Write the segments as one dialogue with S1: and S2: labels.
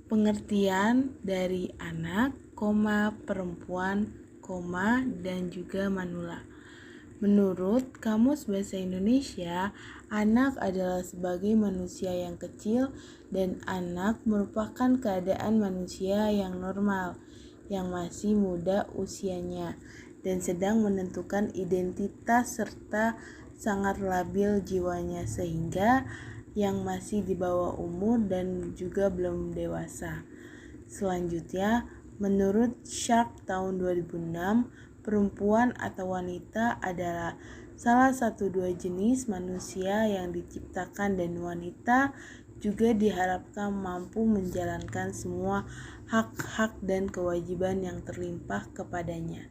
S1: Pengertian dari anak, perempuan, dan juga manula. Menurut Kamus Bahasa Indonesia, anak adalah sebagai manusia yang kecil dan anak merupakan keadaan manusia yang normal, yang masih muda usianya dan sedang menentukan identitas serta sangat labil jiwanya sehingga yang masih di bawah umur dan juga belum dewasa. Selanjutnya, menurut Sharp tahun 2006, perempuan atau wanita adalah salah satu dua jenis manusia yang diciptakan dan wanita juga diharapkan mampu menjalankan semua hak-hak dan kewajiban yang terlimpah kepadanya.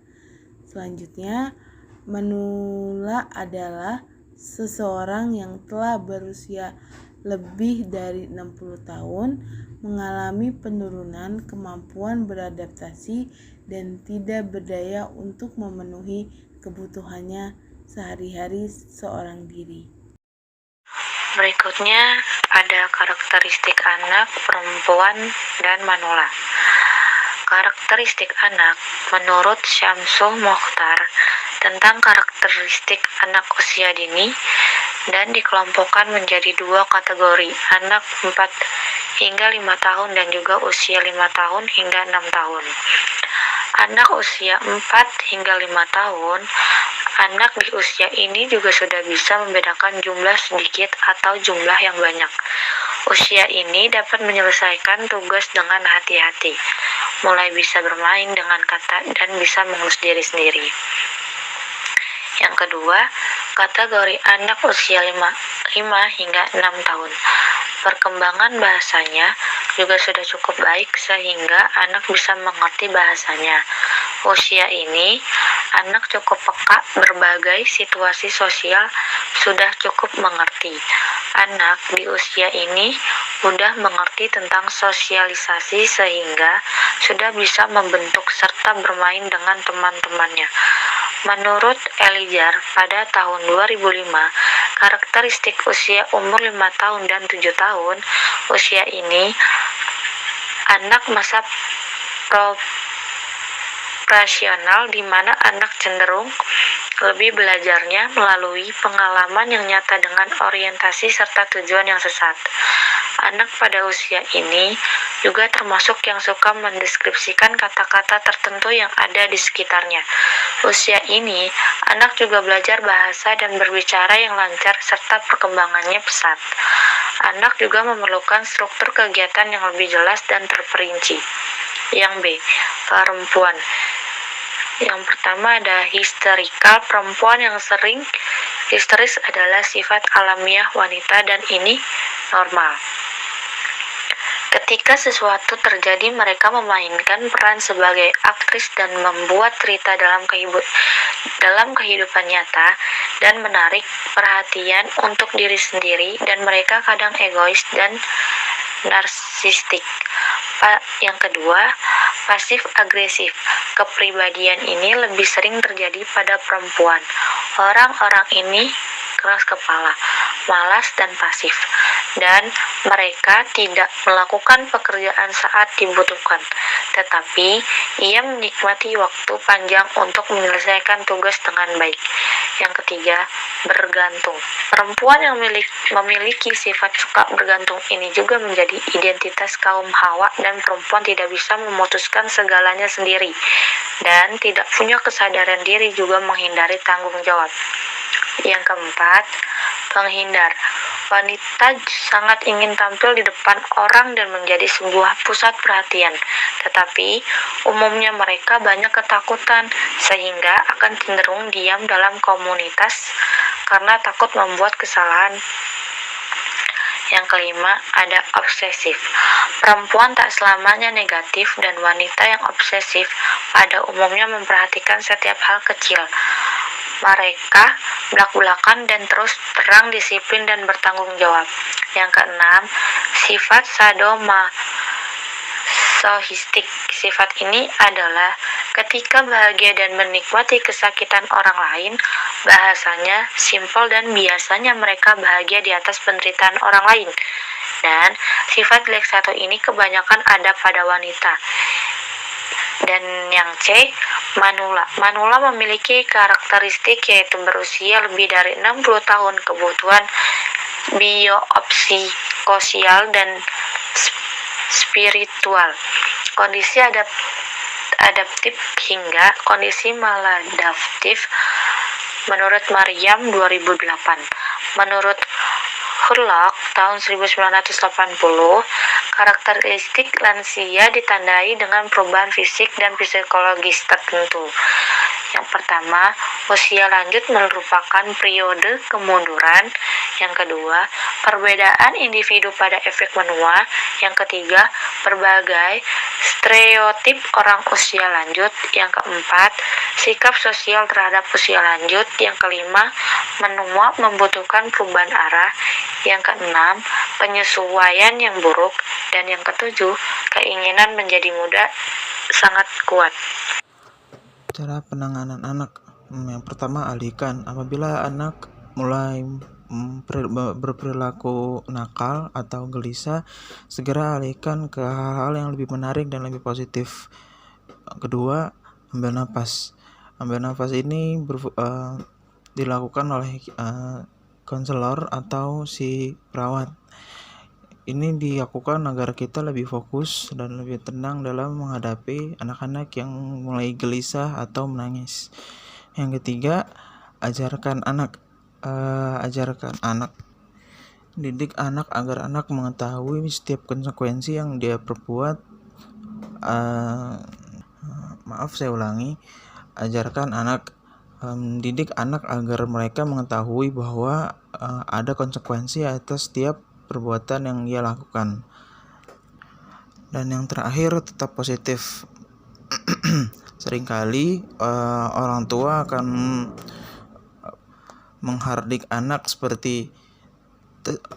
S1: Selanjutnya, manula adalah seseorang yang telah berusia lebih dari 60 tahun, mengalami penurunan kemampuan beradaptasi dan tidak berdaya untuk memenuhi kebutuhannya sehari-hari seorang diri.
S2: Berikutnya ada karakteristik anak, perempuan, dan manula. Karakteristik anak menurut Syamsul Mokhtar tentang karakteristik anak usia dini dan dikelompokkan menjadi dua kategori, anak 4 hingga 5 tahun dan juga usia 5 tahun hingga 6 tahun. Anak usia 4 hingga 5 tahun, anak di usia ini juga sudah bisa membedakan jumlah sedikit atau jumlah yang banyak. Usia ini dapat menyelesaikan tugas dengan hati-hati, mulai bisa bermain dengan kata dan bisa mengurus diri sendiri. Yang kedua, kategori anak usia 5 hingga 6 tahun. Perkembangan bahasanya juga sudah cukup baik sehingga anak bisa mengerti bahasanya. Usia ini, anak cukup peka berbagai situasi sosial, sudah cukup mengerti. Anak di usia ini sudah mengerti tentang sosialisasi sehingga sudah bisa membentuk serta bermain dengan teman-temannya. Menurut Elijah pada tahun 2005, karakteristik usia umur 5 tahun dan 7 tahun, usia ini anak masa operasional di mana anak cenderung lebih belajarnya melalui pengalaman yang nyata dengan orientasi serta tujuan yang sesat. Anak pada usia ini juga termasuk yang suka mendeskripsikan kata-kata tertentu yang ada di sekitarnya. Usia ini, anak juga belajar bahasa dan berbicara yang lancar serta perkembangannya pesat. Anak juga memerlukan struktur kegiatan yang lebih jelas dan terperinci. Yang B, perempuan. Yang pertama ada histerikal. Perempuan yang sering histeris adalah sifat alamiah wanita dan ini normal. Ketika sesuatu terjadi, mereka memainkan peran sebagai aktris dan membuat cerita dalam kehidupan nyata dan menarik perhatian untuk diri sendiri, dan mereka kadang egois dan narsistik. Yang kedua, pasif agresif. Kepribadian ini lebih sering terjadi pada perempuan. Orang-orang ini keras kepala, malas dan pasif, dan mereka tidak melakukan pekerjaan saat dibutuhkan, tetapi ia menikmati waktu panjang untuk menyelesaikan tugas dengan baik. Yang ketiga, bergantung. Perempuan yang memiliki sifat suka bergantung ini juga menjadi identitas kaum Hawa, dan perempuan tidak bisa memutuskan segalanya sendiri dan tidak punya kesadaran diri, juga menghindari tanggung jawab. Yang keempat, penghindar. Wanita sangat ingin tampil di depan orang dan menjadi sebuah pusat perhatian, tetapi umumnya mereka banyak ketakutan sehingga akan cenderung diam dalam komunitas karena takut membuat kesalahan. Yang kelima, ada obsesif. Perempuan tak selamanya negatif, dan wanita yang obsesif pada umumnya memperhatikan setiap hal kecil. Mereka belak-belakan dan terus terang disiplin dan bertanggung jawab. Yang keenam, sifat sadomasohistik. Sifat ini adalah ketika bahagia dan menikmati kesakitan orang lain. Bahasanya simpel dan biasanya mereka bahagia di atas penderitaan orang lain. Dan sifat jelek satu ini kebanyakan ada pada wanita. Dan yang C, manula. Manula memiliki karakteristik yaitu berusia lebih dari 60 tahun, kebutuhan biopsikososial dan spiritual, kondisi adaptif hingga kondisi maladaptif. Menurut Mariam 2008. Menurut Hurlock tahun 1980, karakteristik lansia ditandai dengan perubahan fisik dan psikologis tertentu. Yang pertama, usia lanjut merupakan periode kemunduran. Yang kedua, perbedaan individu pada efek menua. Yang ketiga, berbagai stereotip orang usia lanjut. Yang keempat, sikap sosial terhadap usia lanjut. Yang kelima, menua membutuhkan perubahan arah. Yang keenam, penyesuaian yang buruk. Dan yang ketujuh, keinginan menjadi muda sangat kuat.
S3: Cara penanganan anak. Yang pertama, alihkan. Apabila anak mulai berperilaku nakal atau gelisah, segera alihkan ke hal-hal yang lebih menarik dan lebih positif. Kedua, ambil nafas. Ambil nafas ini dilakukan oleh konselor atau si perawat. Ini dilakukan agar kita lebih fokus dan lebih tenang dalam menghadapi anak-anak yang mulai gelisah atau menangis. Yang ketiga, ajarkan anak. Didik anak agar anak mengetahui setiap konsekuensi yang dia perbuat. Ajarkan anak. Didik anak agar mereka mengetahui bahwa ada konsekuensi atas setiap perbuatan yang dia lakukan. Dan yang terakhir, tetap positif. Seringkali orang tua akan menghardik anak seperti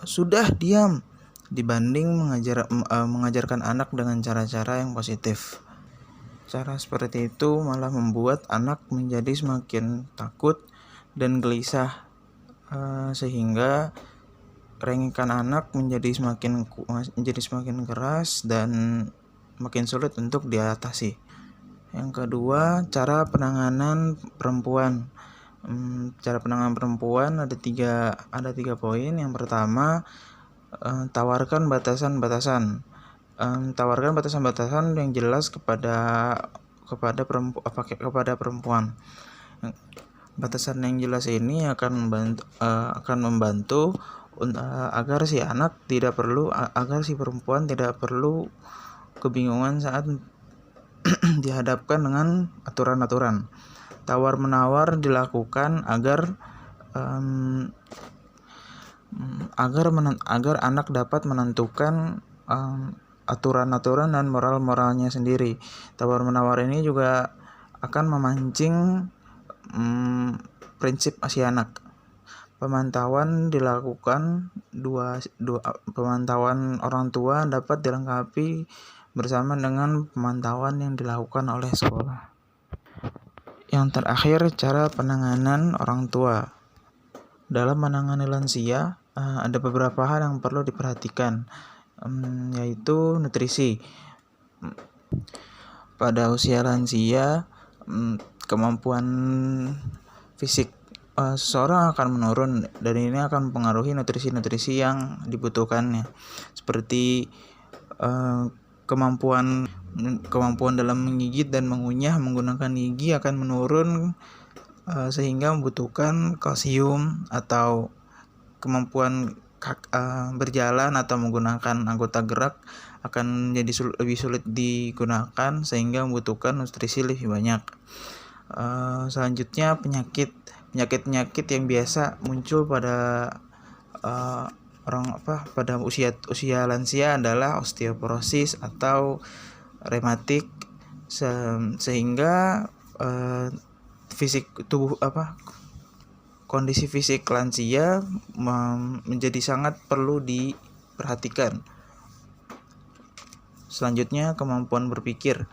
S3: sudah diam, dibanding mengajarkan anak dengan cara-cara yang positif. Cara seperti itu malah membuat anak menjadi semakin takut dan gelisah, sehingga rengekan anak menjadi semakin keras dan makin sulit untuk diatasi. Yang kedua, cara penanganan perempuan. Cara penanganan perempuan ada tiga poin. Yang pertama, tawarkan batasan-batasan. Tawarkan batasan-batasan yang jelas kepada perempuan. Batasan yang jelas ini akan membantu agar si perempuan tidak perlu kebingungan saat dihadapkan dengan aturan-aturan. Tawar-menawar dilakukan agar anak dapat menentukan aturan-aturan dan moral-moralnya sendiri. Tawar-menawar ini juga akan memancing prinsip si anak. Pemantauan dilakukan pemantauan orang tua dapat dilengkapi bersama dengan pemantauan yang dilakukan oleh sekolah. Yang terakhir, cara penanganan orang tua. Dalam menangani lansia, ada beberapa hal yang perlu diperhatikan, yaitu nutrisi. Pada usia lansia, kemampuan fisik seseorang akan menurun, dan ini akan mempengaruhi nutrisi-nutrisi yang dibutuhkannya, seperti kemampuan dalam menggigit dan mengunyah menggunakan gigi akan menurun, sehingga membutuhkan kalsium, atau kemampuan berjalan atau menggunakan anggota gerak akan menjadi lebih sulit digunakan, sehingga membutuhkan nutrisi lebih banyak. Selanjutnya, penyakit yang biasa muncul pada pada usia lansia adalah osteoporosis atau rematik, sehingga kondisi fisik lansia menjadi sangat perlu diperhatikan. Selanjutnya, kemampuan berpikir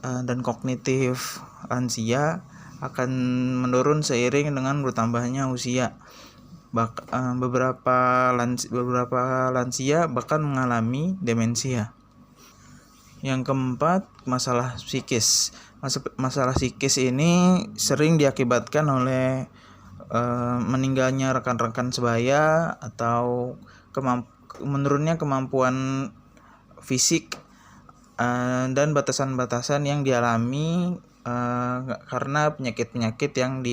S3: dan kognitif lansia akan menurun seiring dengan bertambahnya usia. beberapa lansia bahkan mengalami demensia. Yang keempat, masalah psikis. Masalah psikis ini sering diakibatkan oleh meninggalnya rekan-rekan sebaya atau menurunnya kemampuan fisik dan batasan-batasan yang dialami karena penyakit-penyakit yang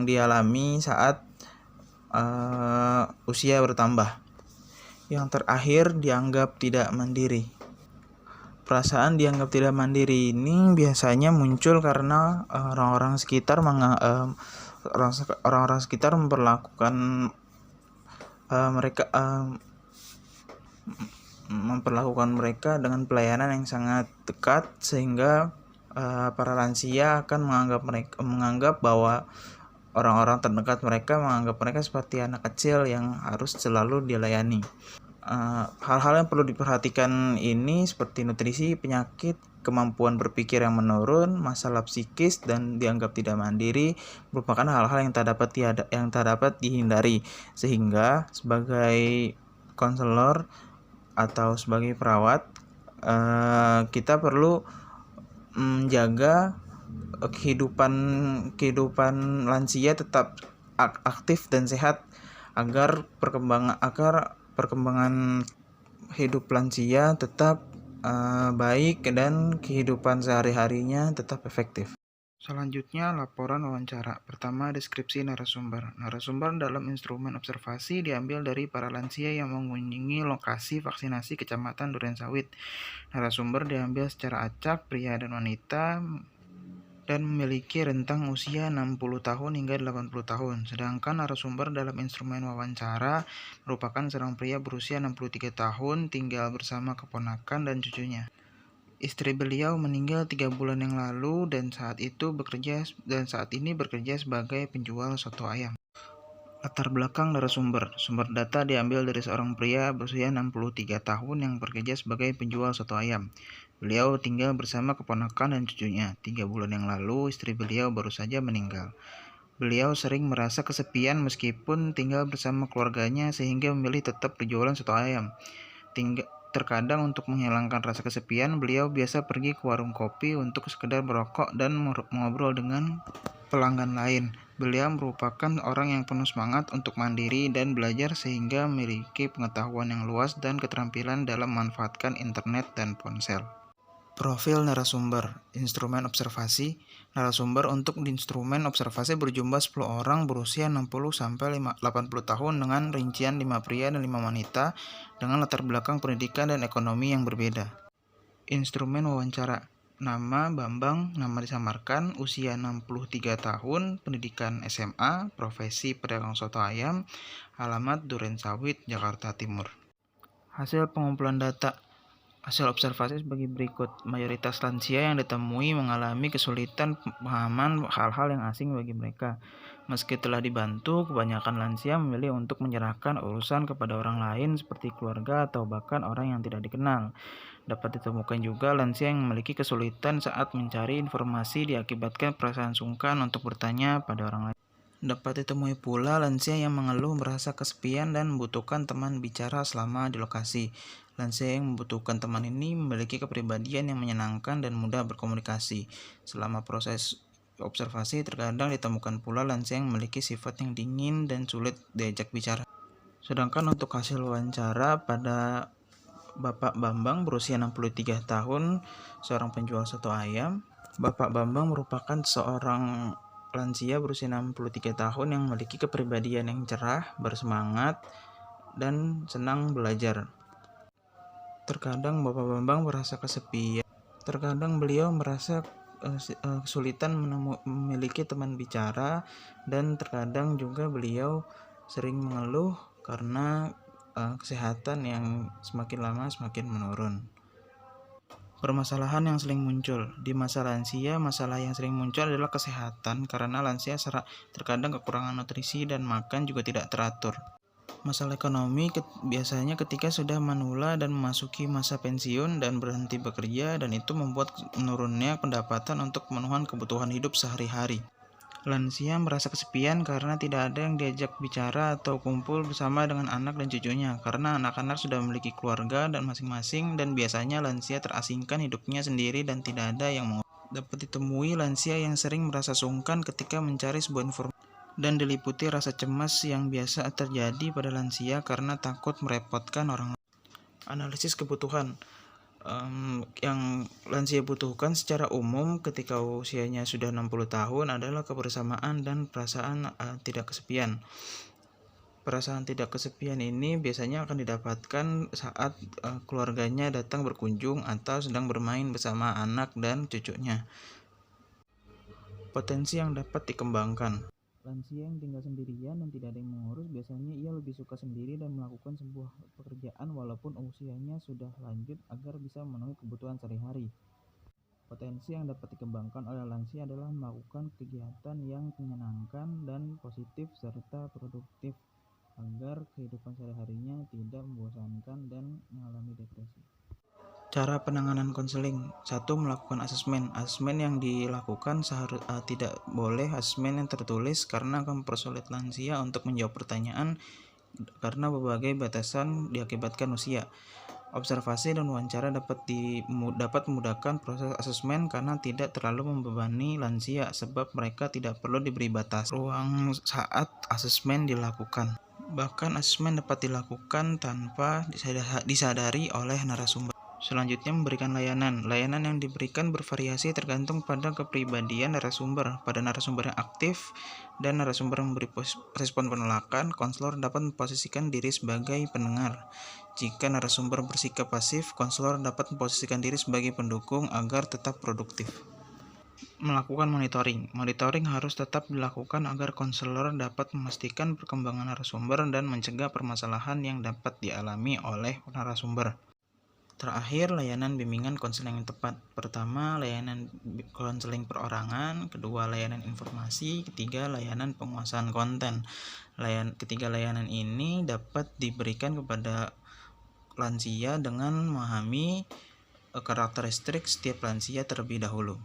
S3: dialami saat usia bertambah. Yang terakhir, dianggap tidak mandiri. Perasaan dianggap tidak mandiri ini biasanya muncul karena orang-orang sekitar memperlakukan mereka dengan pelayanan yang sangat dekat, sehingga para lansia akan menganggap bahwa orang-orang terdekat mereka menganggap mereka seperti anak kecil yang harus selalu dilayani. Hal-hal yang perlu diperhatikan ini seperti nutrisi, penyakit, kemampuan berpikir yang menurun, masalah psikis, dan dianggap tidak mandiri merupakan hal-hal yang tak dapat dihindari. Sehingga sebagai konselor atau sebagai perawat, kita perlu menjaga kehidupan lansia tetap aktif dan sehat agar perkembangan hidup lansia tetap baik dan kehidupan sehari-harinya tetap efektif. Selanjutnya, laporan wawancara. Pertama, deskripsi narasumber. Narasumber dalam instrumen observasi diambil dari para lansia yang mengunjungi lokasi vaksinasi Kecamatan Durensawit. Narasumber diambil secara acak, pria dan wanita, dan memiliki rentang usia 60 tahun hingga 80 tahun. Sedangkan narasumber dalam instrumen wawancara merupakan seorang pria berusia 63 tahun, tinggal bersama keponakan dan cucunya. Istri beliau meninggal 3 bulan yang lalu dan saat ini bekerja sebagai penjual soto ayam. Latar belakang narasumber. Sumber data diambil dari seorang pria berusia 63 tahun yang bekerja sebagai penjual soto ayam. Beliau tinggal bersama keponakan dan cucunya. 3 bulan yang lalu, istri beliau baru saja meninggal. Beliau sering merasa kesepian meskipun tinggal bersama keluarganya, sehingga memilih tetap berjualan soto ayam. Terkadang untuk menghilangkan rasa kesepian, beliau biasa pergi ke warung kopi untuk sekedar merokok dan mengobrol dengan pelanggan lain. Beliau merupakan orang yang penuh semangat untuk mandiri dan belajar, sehingga memiliki pengetahuan yang luas dan keterampilan dalam memanfaatkan internet dan ponsel. Profil narasumber. Instrumen observasi. Narasumber untuk instrumen observasi berjumlah 10 orang berusia 60-80 tahun dengan rincian 5 pria dan 5 wanita dengan latar belakang pendidikan dan ekonomi yang berbeda. Instrumen wawancara. Nama Bambang, nama disamarkan, usia 63 tahun, pendidikan SMA, profesi pedagang soto ayam, alamat Durensawit, Jakarta Timur. Hasil pengumpulan data. Hasil observasi sebagai berikut. Mayoritas lansia yang ditemui mengalami kesulitan pemahaman hal-hal yang asing bagi mereka. Meski telah dibantu, kebanyakan lansia memilih untuk menyerahkan urusan kepada orang lain seperti keluarga atau bahkan orang yang tidak dikenal. Dapat ditemukan juga lansia yang memiliki kesulitan saat mencari informasi diakibatkan perasaan sungkan untuk bertanya pada orang lain. Dapat ditemui pula lansia yang mengeluh merasa kesepian dan membutuhkan teman bicara selama di lokasi. Lansia yang membutuhkan teman ini memiliki kepribadian yang menyenangkan dan mudah berkomunikasi. Selama proses observasi, terkadang ditemukan pula lansia yang memiliki sifat yang dingin dan sulit diajak bicara. Sedangkan untuk hasil wawancara pada Bapak Bambang berusia 63 tahun, seorang penjual soto ayam. Bapak Bambang merupakan seorang lansia berusia 63 tahun yang memiliki kepribadian yang cerah, bersemangat, dan senang belajar. Terkadang Bapak Bambang merasa kesepian. Terkadang beliau merasa kesulitan memiliki teman bicara, dan terkadang juga beliau sering mengeluh karena kesehatan yang semakin lama semakin menurun. Permasalahan yang sering muncul. Di masa lansia, masalah yang sering muncul adalah kesehatan karena lansia terkadang kekurangan nutrisi dan makan juga tidak teratur. Masalah ekonomi biasanya ketika sudah manula dan memasuki masa pensiun dan berhenti bekerja, dan itu membuat menurunnya pendapatan untuk pemenuhan kebutuhan hidup sehari-hari. Lansia merasa kesepian karena tidak ada yang diajak bicara atau kumpul bersama dengan anak dan cucunya, karena anak-anak sudah memiliki keluarga dan masing-masing, dan biasanya lansia terasingkan hidupnya sendiri dan tidak ada yang mengurus. Dapat ditemui lansia yang sering merasa sungkan ketika mencari sebuah informasi dan diliputi rasa cemas yang biasa terjadi pada lansia karena takut merepotkan orang lain. Analisis kebutuhan yang lansia butuhkan secara umum ketika usianya sudah 60 tahun adalah kebersamaan dan perasaan tidak kesepian. Perasaan tidak kesepian ini biasanya akan didapatkan saat keluarganya datang berkunjung atau sedang bermain bersama anak dan cucunya. Potensi yang dapat dikembangkan. Lansia yang tinggal sendirian dan tidak ada yang mengurus, biasanya ia lebih suka sendiri dan melakukan sebuah pekerjaan walaupun usianya sudah lanjut agar bisa memenuhi kebutuhan sehari-hari. Potensi yang dapat dikembangkan oleh lansia adalah melakukan kegiatan yang menyenangkan dan positif serta produktif agar kehidupan sehari-harinya tidak membosankan dan mengalami depresi. Cara penanganan konseling. 1. Melakukan asesmen. Asesmen yang dilakukan tidak boleh asesmen yang tertulis karena akan mempersulit lansia untuk menjawab pertanyaan karena berbagai batasan diakibatkan usia. Observasi dan wawancara dapat memudahkan proses asesmen karena tidak terlalu membebani lansia sebab mereka tidak perlu diberi batas ruang saat asesmen dilakukan. Bahkan asesmen dapat dilakukan tanpa disadari oleh narasumber. Selanjutnya, memberikan layanan. Layanan yang diberikan bervariasi tergantung pada kepribadian narasumber. Pada narasumber yang aktif dan narasumber yang memberi respon penolakan, konselor dapat memposisikan diri sebagai pendengar. Jika narasumber bersikap pasif, konselor dapat memposisikan diri sebagai pendukung agar tetap produktif. Melakukan monitoring. Monitoring harus tetap dilakukan agar konselor dapat memastikan perkembangan narasumber dan mencegah permasalahan yang dapat dialami oleh narasumber. Terakhir, layanan bimbingan konseling yang tepat. Pertama, layanan konseling perorangan. Kedua, layanan informasi. Ketiga, layanan penguasaan konten. Ketiga layanan ini dapat diberikan kepada lansia dengan memahami karakteristik setiap lansia terlebih dahulu.